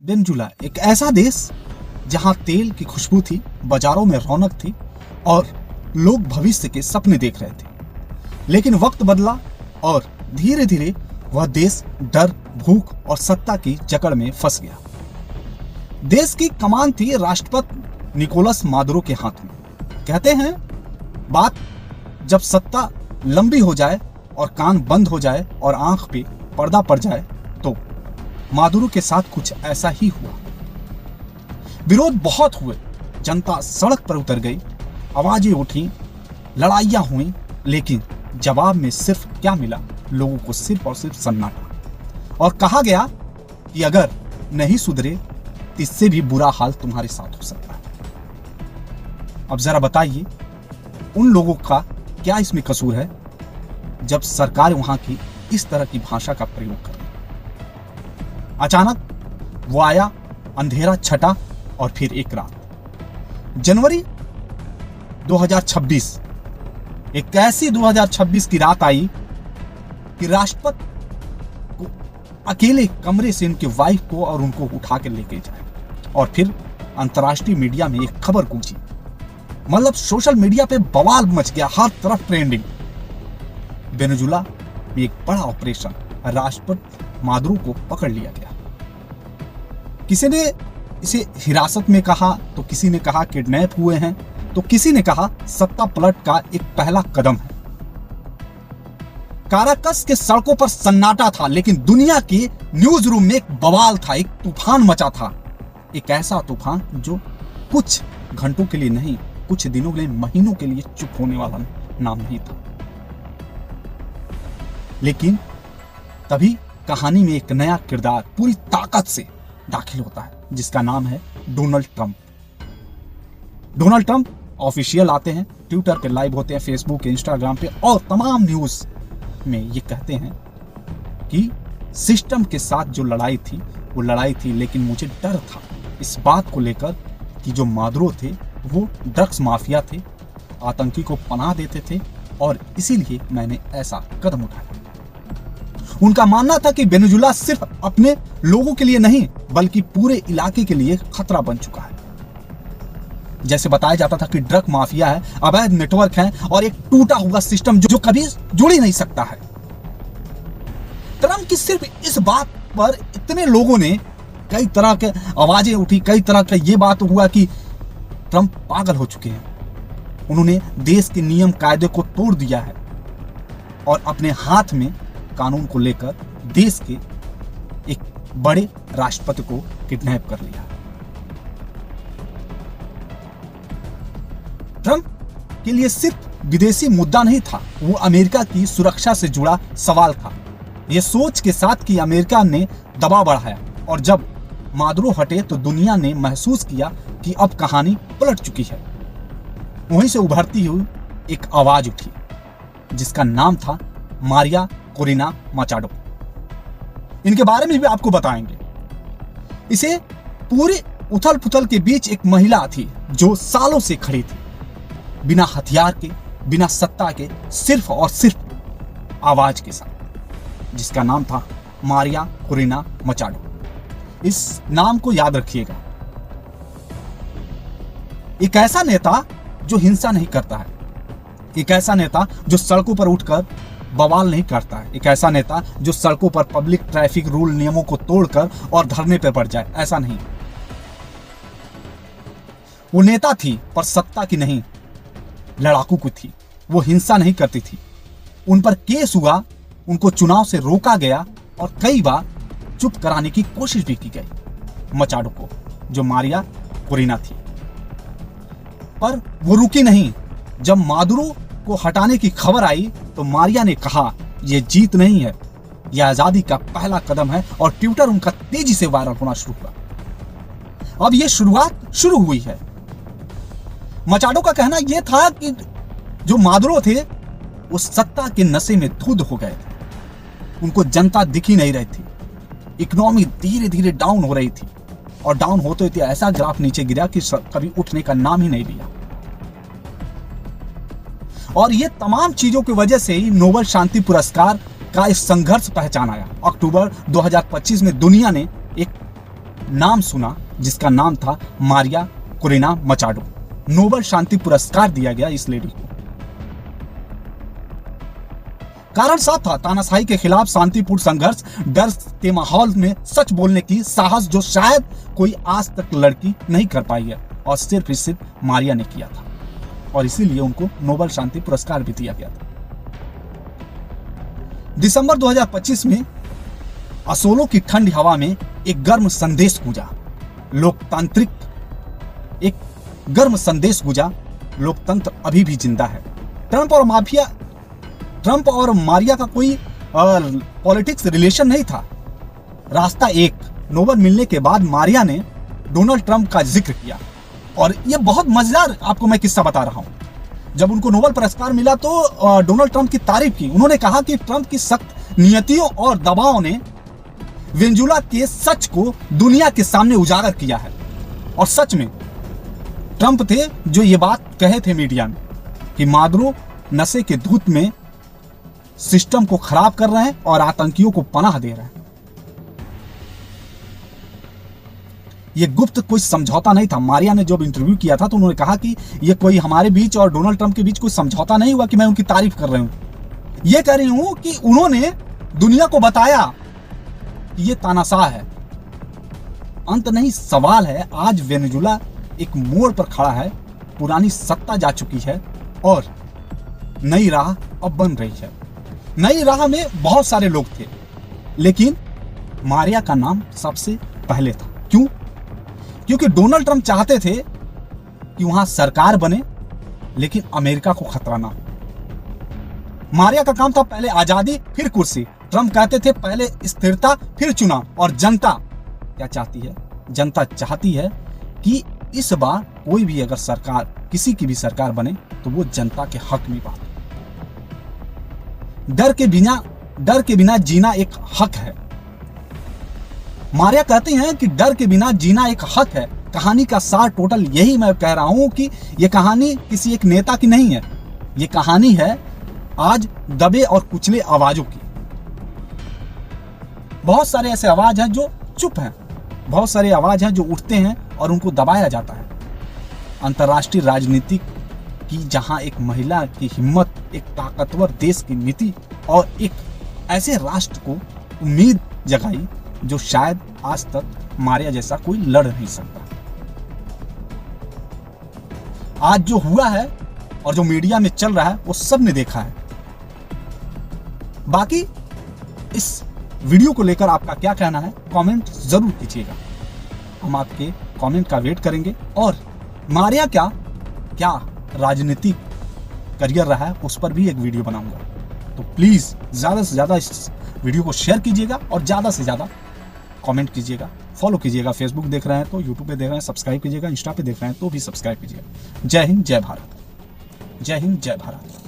Venezuela एक ऐसा देश जहां तेल की खुशबू थी, बाजारों में रौनक थी और लोग भविष्य के सपने देख रहे थे। लेकिन वक्त बदला और धीरे धीरे वह देश डर, भूख और सत्ता की जकड़ में फंस गया। देश की कमान थी राष्ट्रपति निकोलस मादुरो के हाथ में। कहते हैं बात जब सत्ता लंबी हो जाए और कान बंद हो जाए और आंख पे पर्दा पड़ जाए तो मादुरो के साथ कुछ ऐसा ही हुआ। विरोध बहुत हुए, जनता सड़क पर उतर गई, आवाजें उठी, लड़ाइयां हुई, लेकिन जवाब में सिर्फ क्या मिला? लोगों को सिर्फ और सिर्फ सन्नाटा। और कहा गया कि अगर नहीं सुधरे तो इससे भी बुरा हाल तुम्हारे साथ हो सकता है। अब जरा बताइए उन लोगों का क्या इसमें कसूर है जब सरकार वहां की इस तरह की भाषा का प्रयोग करे। अचानक वो आया, अंधेरा छटा और फिर एक रात। जनवरी 2026, एक ऐसी 2026 की रात आई कि राष्ट्रपति को अकेले कमरे से उनके वाइफ को और उनको उठा के लेके जाए और फिर अंतर्राष्ट्रीय मीडिया में एक खबर गूंजी। मतलब सोशल मीडिया पे बवाल मच गया, हर तरफ ट्रेंडिंग। वेनेजुला में एक बड़ा ऑपरेशन, राष्ट्रपति मादुरो को पकड़ लिया गया। किसी ने इसे हिरासत में कहा तो किसी ने कहा किडनैप हुए हैं तो किसी ने कहा सत्ता पलट का एक पहला कदम है। काराकस के सड़कों पर सन्नाटा था, लेकिन दुनिया के न्यूज रूम में एक बवाल था, एक तूफान मचा था। एक ऐसा तूफान जो कुछ घंटों के लिए नहीं, कुछ दिनों के लिए, महीनों के लिए चुप होने वाला नाम नहीं था। लेकिन तभी कहानी में एक नया किरदार पूरी ताकत से दाखिल होता है, जिसका नाम है Donald Trump. Donald Trump official आते हैं, ट्विटर पे लाइव होते हैं, फेसबुक, इंस्टाग्राम पे और तमाम न्यूज में ये कहते हैं कि सिस्टम के साथ जो लड़ाई थी वो लड़ाई थी, लेकिन मुझे डर था इस बात को लेकर कि जो मादुरो थे वो ड्रग्स माफिया थे, आतंकी को पनाह देते थे और इसीलिए मैंने ऐसा कदम उठाया। उनका मानना था कि वेनेजुला सिर्फ अपने लोगों के लिए नहीं बल्कि पूरे इलाके के लिए खतरा बन चुका है। जैसे बताया जाता था कि ड्रग माफिया है, अवैध नेटवर्क है और एक टूटा हुआ सिस्टम जो कभी जुड़ ही नहीं सकता है। ट्रंप की सिर्फ इस बात पर इतने लोगों ने कई तरह के आवाजें उठी, कई तरह का ये बात हुआ कि ट्रंप पागल हो चुके हैं। उन्होंने देश के नियम कायदे को तोड़ दिया है और अपने हाथ में कानून को लेकर देश के एक बड़े राष्ट्रपति को किडनैप कर लिया। ट्रंप के लिए सिर्फ विदेशी मुद्दा नहीं था, वो अमेरिका की सुरक्षा से जुड़ा सवाल था। यह सोच के साथ कि अमेरिका ने दबाव बढ़ाया और जब मादुरो हटे तो दुनिया ने महसूस किया कि अब कहानी पलट चुकी है। वहीं से उभरती हुई एक आवाज उठी जिसका नाम था मारिया कोरिना मचाडो। इनके बारे में भी आपको बताएंगे। इसे पूरे उथल पुथल के बीच एक महिला थी जो सालों से खड़ी थी, बिना हथियार के, बिना सत्ता के, सिर्फ और सिर्फ आवाज के साथ, जिसका नाम था मारिया कोरिना मचाडो। इस नाम को याद रखिएगा। एक ऐसा नेता जो हिंसा नहीं करता है, एक ऐसा नेता जो सड़कों पर उठकर बवाल नहीं करता है, एक ऐसा नेता जो सड़कों पर पब्लिक ट्रैफिक रूल नियमों को तोड़कर और धरने पर पड़ जाए, ऐसा नहीं। वो नेता थी पर सत्ता की नहीं, लड़ाकू की थी। वो हिंसा नहीं करती थी। उन पर केस हुआ, उनको चुनाव से रोका गया और कई बार चुप कराने की कोशिश भी की गई मचाडो को, जो मारिया कोरिना थी। पर वो रुकी नहीं। जब मादुरो को हटाने की खबर आई तो मारिया ने कहा यह जीत नहीं है, यह आजादी का पहला कदम है और ट्विटर उनका तेजी से वायरल होना शुरू हुआ। अब यह शुरुआत शुरू हुई है। मचाडो का कहना यह था कि जो मादुरो थे वो सत्ता के नशे में धुंध हो गए थे, उनको जनता दिख ही नहीं रही थी, इकोनॉमी धीरे धीरे डाउन हो रही थी और डाउन होते होते ऐसा ग्राफ नीचे गिरा कि कभी उठने का नाम ही नहीं लिया। और ये तमाम चीजों की वजह से ही नोबेल शांति पुरस्कार का इस संघर्ष पहचान आया। अक्टूबर 2025 में दुनिया ने एक नाम सुना जिसका नाम था मारिया कोरेना मचाडो। नोबेल शांति पुरस्कार दिया गया इस लेडी को। कारण साफ था, तानाशाही के खिलाफ शांतिपूर्ण संघर्ष, डर के माहौल में सच बोलने की साहस जो शायद कोई आज तक लड़की नहीं कर पाई है, और सिर्फ मारिया ने किया था, और इसीलिए उनको नोबेल शांति पुरस्कार भी दिया गया था। दिसंबर 2025 में असोलो की ठंडी हवा में एक गर्म संदेश गूंजा, लोकतंत्र अभी भी जिंदा है। ट्रंप और मारिया का कोई पॉलिटिक्स रिलेशन नहीं था। रास्ता एक, नोबेल मिलने के बाद मारिया ने डोनाल्ड ट्रंप का जिक्र किया, और यह बहुत मजेदार आपको मैं किस्सा बता रहा हूं। जब उनको नोबेल पुरस्कार मिला तो डोनाल्ड ट्रंप की तारीफ की। उन्होंने कहा कि ट्रंप की सख्त नीतियों और दबाव ने वेनेजुएला के सच को दुनिया के सामने उजागर किया है। और सच में ट्रंप थे जो ये बात कहे थे मीडिया में कि मादुरो नशे के धूत में सिस्टम को खराब कर रहे हैं और आतंकियों को पनाह दे रहे हैं। ये गुप्त कोई समझौता नहीं था। मारिया ने जब इंटरव्यू किया था तो उन्होंने कहा कि ये कोई हमारे बीच और डोनाल्ड ट्रंप के बीच कोई समझौता नहीं हुआ कि मैं उनकी तारीफ कर रही हूं। ये कह रही हूं कि उन्होंने दुनिया को बताया कि ये तानाशाह है। अंत नहीं, सवाल है, आज वेनेजुएला एक मोड़ पर खड़ा है, पुरानी सत्ता जा चुकी है और नई राह अब बन रही है। नई राह में बहुत सारे लोग थे, लेकिन मारिया का नाम सबसे पहले था। क्यों? क्योंकि डोनाल्ड ट्रंप चाहते थे कि वहां सरकार बने, लेकिन अमेरिका को खतरा ना हो। मारिया का काम था पहले आजादी फिर कुर्सी। ट्रंप कहते थे पहले स्थिरता फिर चुनाव। और जनता क्या चाहती है? जनता चाहती है कि इस बार कोई भी अगर सरकार, किसी की भी सरकार बने तो वो जनता के हक में बात। डर के बिना जीना एक हक है। मारिया कहते हैं कि डर के बिना जीना एक हक है। कहानी का सार टोटल यही मैं कह रहा हूं कि यह कहानी किसी एक नेता की नहीं है। यह कहानी है आज दबे और कुचले आवाजों की। बहुत सारे ऐसे आवाज हैं जो चुप हैं, बहुत सारे आवाज हैं जो उठते हैं और उनको दबाया जाता है। अंतर्राष्ट्रीय राजनीति की जहां एक महिला की हिम्मत, एक ताकतवर देश की नीति और एक ऐसे राष्ट्र को उम्मीद जगाई जो शायद आज तक मारिया जैसा कोई लड़ नहीं सकता। आज जो हुआ है और जो मीडिया में चल रहा है वो सब ने देखा है। बाकी इस वीडियो को लेकर आपका क्या कहना है कमेंट जरूर कीजिएगा। हम आपके कमेंट का वेट करेंगे, और मारिया क्या राजनीतिक करियर रहा है उस पर भी एक वीडियो बनाऊंगा। तो प्लीज ज्यादा से ज्यादा इस वीडियो को शेयर कीजिएगा और ज्यादा से ज्यादा कमेंट कीजिएगा, फॉलो कीजिएगा। फेसबुक देख रहे हैं तो यूट्यूब पे देख रहे हैं सब्सक्राइब कीजिएगा, इंस्टा पे देख रहे हैं तो भी सब्सक्राइब कीजिएगा। जय हिंद, जय भारत। जय हिंद, जय भारत।